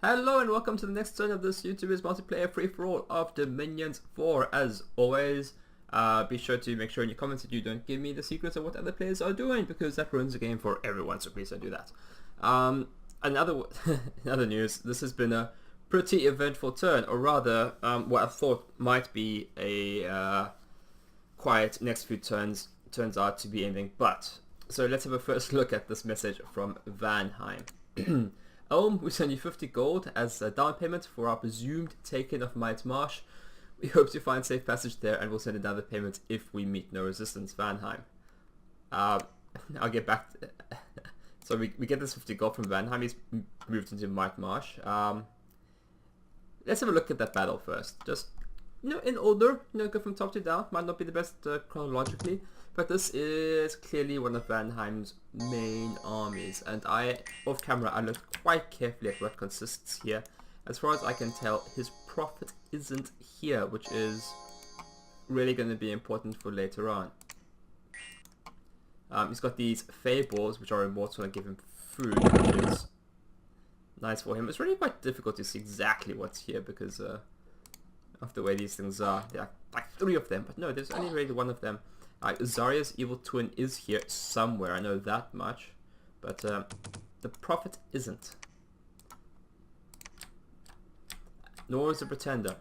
Hello and welcome to the next turn of this YouTuber's multiplayer free-for-all of Dominions 4. As always, be sure to make sure in your comments that you don't give me the secrets of what other players are doing, because that ruins the game for everyone, so please don't do that. Another news, this has been a pretty eventful turn, or rather, what I thought might be a quiet next few turns turns out to be anything but. So let's have a first look at this message from Vanheim. We send you 50 gold as a down payment for our presumed taking of Might Marsh. We hope to find safe passage there, and we'll send another payment if we meet no resistance. Vanheim. I'll get back to so we get this 50 gold from Vanheim. He's moved into Might Marsh. Let's have a look at that battle first. Just, in order, go from top to down. Might not be the best chronologically, but this is clearly one of Vanheim's main armies, and off camera, I looked quite carefully at what consists here. As far as I can tell, his profit isn't here, which is really going to be important for later on. He's got these Fables, which are immortal and give him food, which is nice for him. It's really quite difficult to see exactly what's here because of the way these things are. There are like 3 of them, but no, there's only really 1 of them. Zarya's evil twin is here somewhere, I know that much, but the prophet isn't. Nor is the pretender.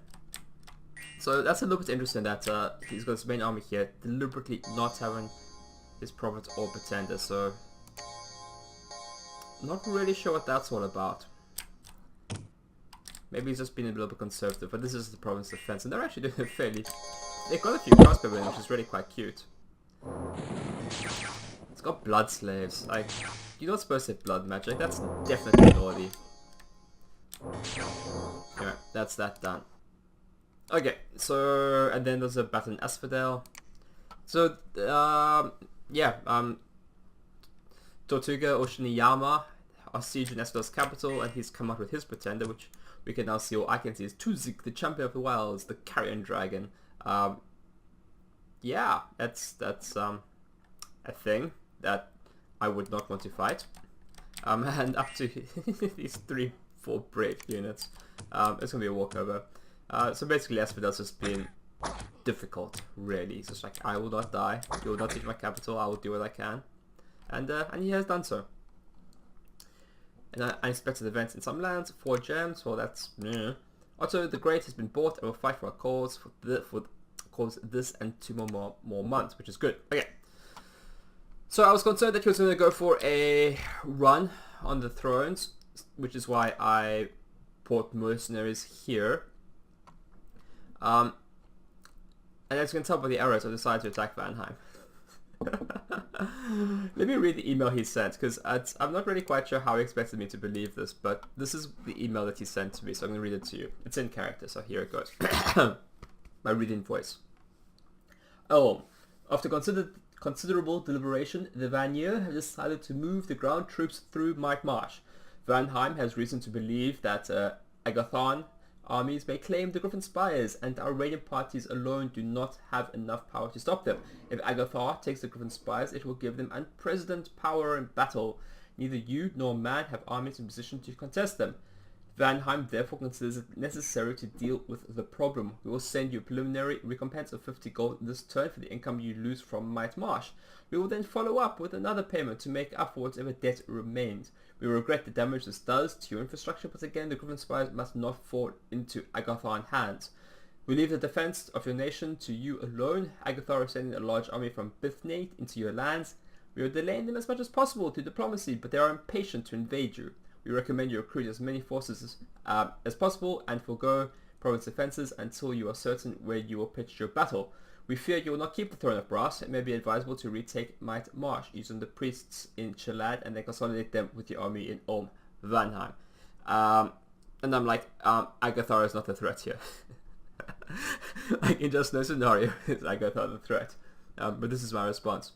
So that's a little bit interesting that he's got his main army here, deliberately not having his prophet or pretender, so not really sure what that's all about. Maybe he's just being a little bit conservative, but this is the province defense, and they're actually doing fairly... They've got a few crossbowmen, which is really quite cute. It's got blood slaves. Like, you're not supposed to have blood magic. That's definitely naughty. Alright, that's that done. Okay, so, and then there's a battle in Asphodel. So, Tortuga Oshiniyama are sieging Asphodel's capital, and he's come up with his pretender, which we can now see, or I can see, is Tuzik, the champion of the wilds, the carrion dragon. Yeah, that's a thing that I would not want to fight. And up to these 3-4 brave units, it's gonna be a walkover. So basically, Asphodel's just been difficult, really. It's just like, I will not die. You will not take my capital. I will do what I can, and he has done so. And I expected events in some lands, 4 gems. Well, that's Otto the Great has been bought and will fight for a cause for this and 2 more months, which is good. Okay. So I was concerned that he was going to go for a run on the thrones, which is why I bought mercenaries here. And as you can tell by the arrows, I decided to attack Vanheim. Let me read the email he sent, because I'm not really quite sure how he expected me to believe this, but this is the email that he sent to me, so I'm going to read it to you. It's in character, so here it goes. My reading voice. After considerable deliberation, the Vanir have decided to move the ground troops through Might Marsh. Vanheim has reason to believe that Agathon armies may claim the Griffin Spires, and our raiding parties alone do not have enough power to stop them. If Agathar takes the Griffin Spires, it will give them unprecedented power in battle. Neither you nor man have armies in position to contest them. Vanheim therefore considers it necessary to deal with the problem. We will send you a preliminary recompense of 50 gold this turn for the income you lose from Might Marsh. We will then follow up with another payment to make up for whatever debt remains. We regret the damage this does to your infrastructure, but again, the Griffin Spires must not fall into Agathar's hands. We leave the defense of your nation to you alone. Agathar is sending a large army from Bithnate into your lands. We are delaying them as much as possible through diplomacy, but they are impatient to invade you. We recommend you recruit as many forces as possible and forego province defenses until you are certain where you will pitch your battle. We fear you will not keep the throne of brass. It may be advisable to retake Might Marsh using the priests in Chalad and then consolidate them with your army in Ulm, Vanheim. And I'm like, Agathar is not the threat here. Like, in just no scenario is Agathar the threat. But this is my response.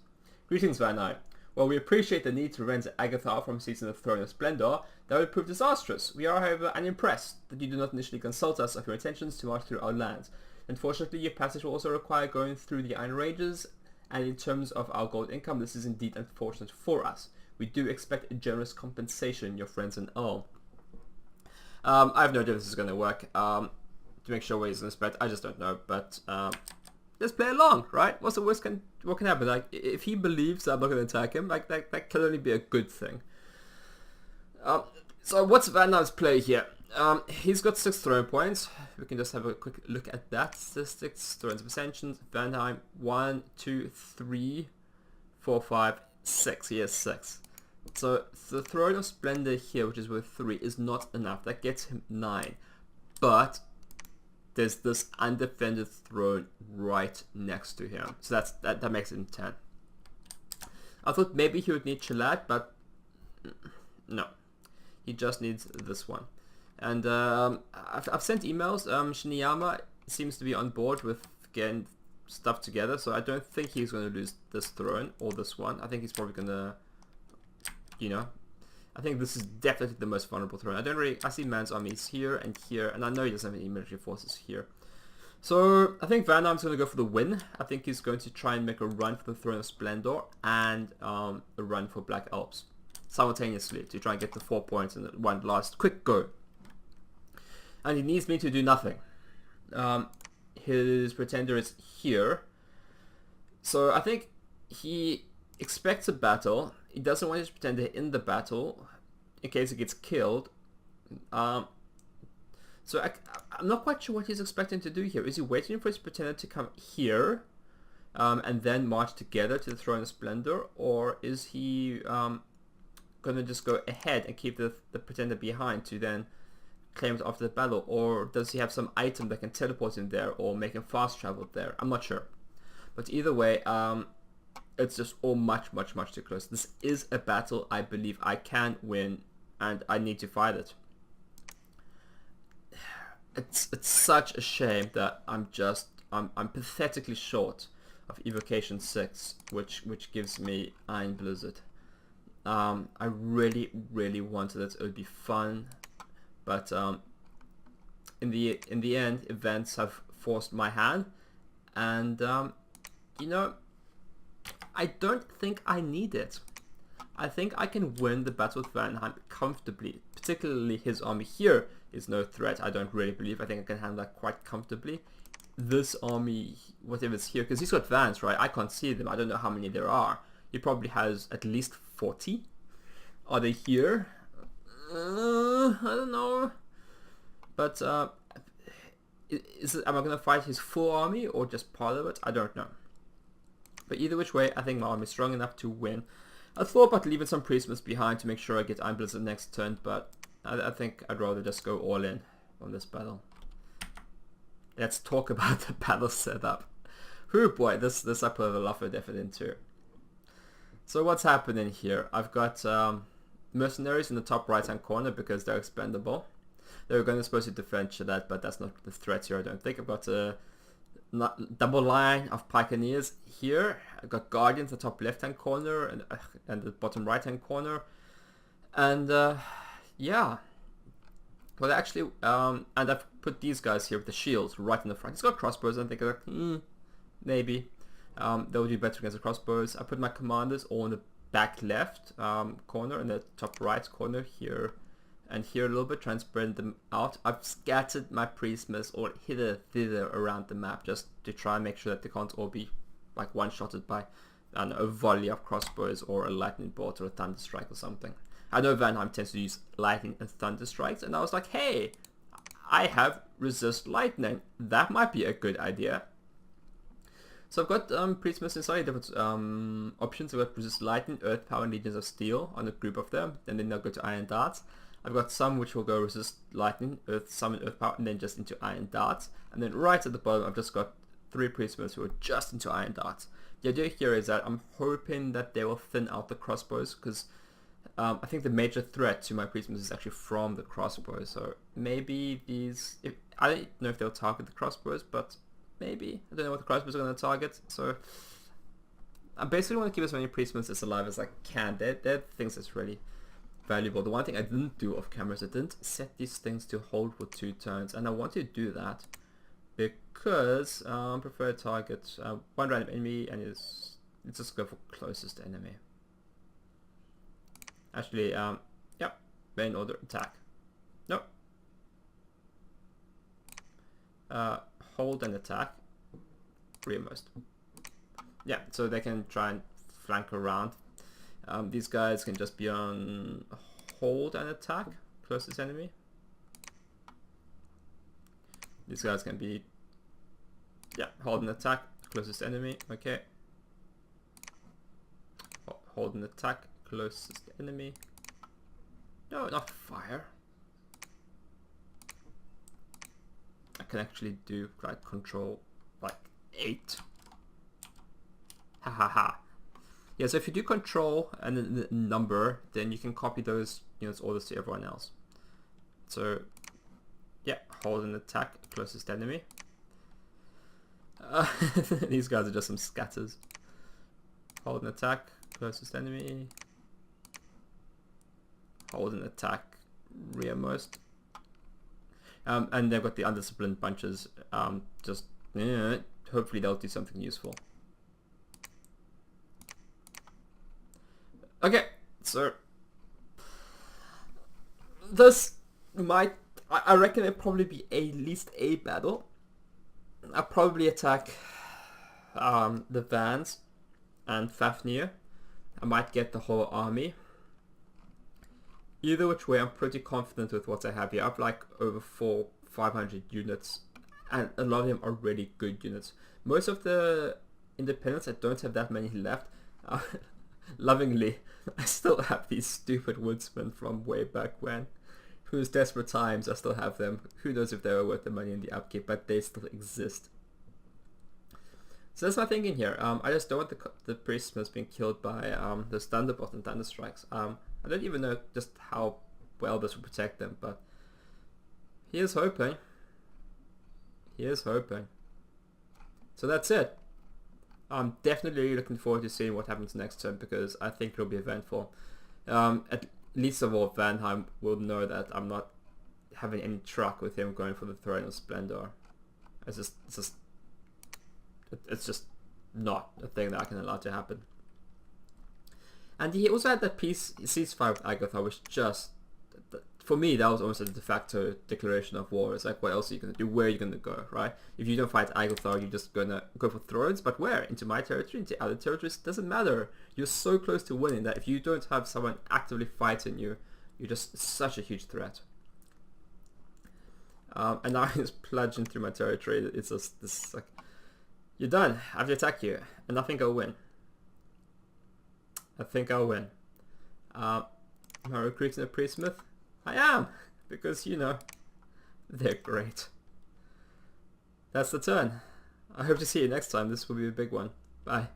Greetings, Vanheim. While we appreciate the need to rend Agathar from seizing the throne of splendor, that would prove disastrous. We are, however, unimpressed that you do not initially consult us of your intentions to march through our lands. Unfortunately, your passage will also require going through the Iron Ranges, and in terms of our gold income, this is indeed unfortunate for us. We do expect a generous compensation, your friends in Ulm. I have no idea if this is going to work. To make sure where he's going to spread, I just don't know. But let's play along, right? What's the worst what can happen? Like, if he believes that I'm not going to attack him, like that can only be a good thing. So what's Van Dijk's play here? He's got 6 throwing points. We can just have a quick look at that. Statistics, throws percentage. Van Dijk 1, 2, 3, 4, 5, 6. He has 6. So the Throne of Splendor here, which is worth 3, is not enough. That gets him 9. But there's this undefended throne right next to him. So that makes him 10. I thought maybe he would need Chalat, but no. He just needs this one. And I've sent emails. Shiniyama seems to be on board with getting stuff together, so I don't think he's going to lose this throne or this one. I think he's probably going to, I think this is definitely the most vulnerable throne. I see man's armies here, and I know he doesn't have any military forces here. So I think Van Dijk's going to go for the win. I think he's going to try and make a run for the Throne of Splendor and a run for Black Alps simultaneously to try and get the 4 points in one last quick go. And he needs me to do nothing. His pretender is here. So I think he expects a battle. He doesn't want his pretender in the battle in case he gets killed. So I'm not quite sure what he's expecting to do here. Is he waiting for his pretender to come here and then march together to the Throne of Splendor? Or is he going to just go ahead and keep the pretender behind to then claim it after the battle? Or does he have some item that can teleport him there or make him fast travel there? I'm not sure. But either way, it's just all much too close. This is a battle I believe I can win, and I need to fight it. It's such a shame that I'm pathetically short of Evocation 6, which gives me Iron Blizzard. I really wanted it. It would be fun, but in the end, events have forced my hand, and I don't think I need it. I think I can win the battle with Van Dijk comfortably. Particularly his army here is no threat. I don't really believe. I think I can handle that quite comfortably. This army, whatever's here, because he's got vans, right? I can't see them. I don't know how many there are. He probably has at least 40. Are they here? I don't know. But am I going to fight his full army or just part of it? I don't know. But either which way, I think my army is strong enough to win. I thought about leaving some Priestmas behind to make sure I get Iron Blizzard next turn, but I think I'd rather just go all in on this battle. Let's talk about the battle setup. Oh boy, this I put a lot of effort into. So what's happening here? I've got mercenaries in the top right hand corner because they're expendable. They're going to supposed to defend that, but that's not the threat here, I don't think. I've got a double line of pikeneers here. I've got guardians in the top left hand corner and the bottom right hand corner. And yeah. Well, actually, and I've put these guys here with the shields right in the front. He's got crossbows, and I think like, maybe they'll do better against the crossbows. I put my commanders all in the back left corner and the top right corner here and here a little bit, trying to spread them out. I've scattered my Priestmas all hither thither around the map just to try and make sure that they can't all be like one-shotted by a volley of crossbows or a lightning bolt or a thunder strike or something. I know Van Dijk tends to use lightning and thunder strikes, and I was like, hey, I have resist lightning. That might be a good idea. So I've got Priestmas inside different options. I've got resist lightning, earth power, and legions of steel on a group of them, and then they'll go to iron darts. I've got some which will go resist lightning, earth, summon earth power, and then just into iron darts. And then right at the bottom, I've just got 3 Priestmas who are just into iron darts. The idea here is that I'm hoping that they will thin out the crossbows, because I think the major threat to my Priestmas is actually from the crossbows. So maybe these, I don't know if they'll target the crossbows, but maybe. I don't know what the crossbows are going to target. So I basically want to keep as many Priestmas as alive as I can. They're things that's really valuable. The one thing I didn't do off camera is I didn't set these things to hold for 2 turns, and I want to do that because preferred target, one random enemy, and let's just go for closest enemy. Actually, yeah, main order attack. Nope, hold and attack rearmost. Yeah, so they can try and flank around. These guys can just be on hold and attack closest enemy. These guys can be, yeah, hold and attack closest enemy. Okay. Hold and attack closest enemy. No, not fire. I can actually do like control like 8. Ha ha ha. Yeah, so if you do control and then the number, then you can copy those units orders to everyone else. So yeah, hold and attack closest enemy. These guys are just some scatters. Hold and attack closest enemy. Hold and attack rearmost. And they've got the undisciplined bunches. Just hopefully they'll do something useful. Okay, so this might, I reckon it'll probably be at least a battle. I'll probably attack the Vans and Fafnir. I might get the whole army. Either which way, I'm pretty confident with what I have here. I have like over 500 units, and a lot of them are really good units. Most of the independents, I don't have that many left. Lovingly, I still have these stupid woodsmen from way back when, whose desperate times I still have them. Who knows if they were worth the money in the upkeep, but they still exist. So that's my thinking here. I just don't want the priestsmiths being killed by those thunderbolts and thunderstrikes. I don't even know just how well this will protect them, but here's hoping. Here's hoping. So that's it. I'm definitely looking forward to seeing what happens next turn, because I think it'll be eventful. At least of all, Vanheim will know that I'm not having any truck with him going for the Throne of Splendor. It's just not a thing that I can allow to happen. And he also had that ceasefire with Agathar, which just, for me, that was almost a de facto declaration of war. It's like, what else are you going to do? Where are you going to go, right? If you don't fight Agathar, you're just going to go for thrones, but where? Into my territory? Into other territories? Doesn't matter. You're so close to winning that if you don't have someone actively fighting you, you're just such a huge threat. And now he's plunging through my territory. It's just this, like, you're done. I have to attack you, and I think I'll win. I think I'll win. Am I recruiting a priestsmith? I am, because, you know, they're great. That's the turn. I hope to see you next time. This will be a big one. Bye.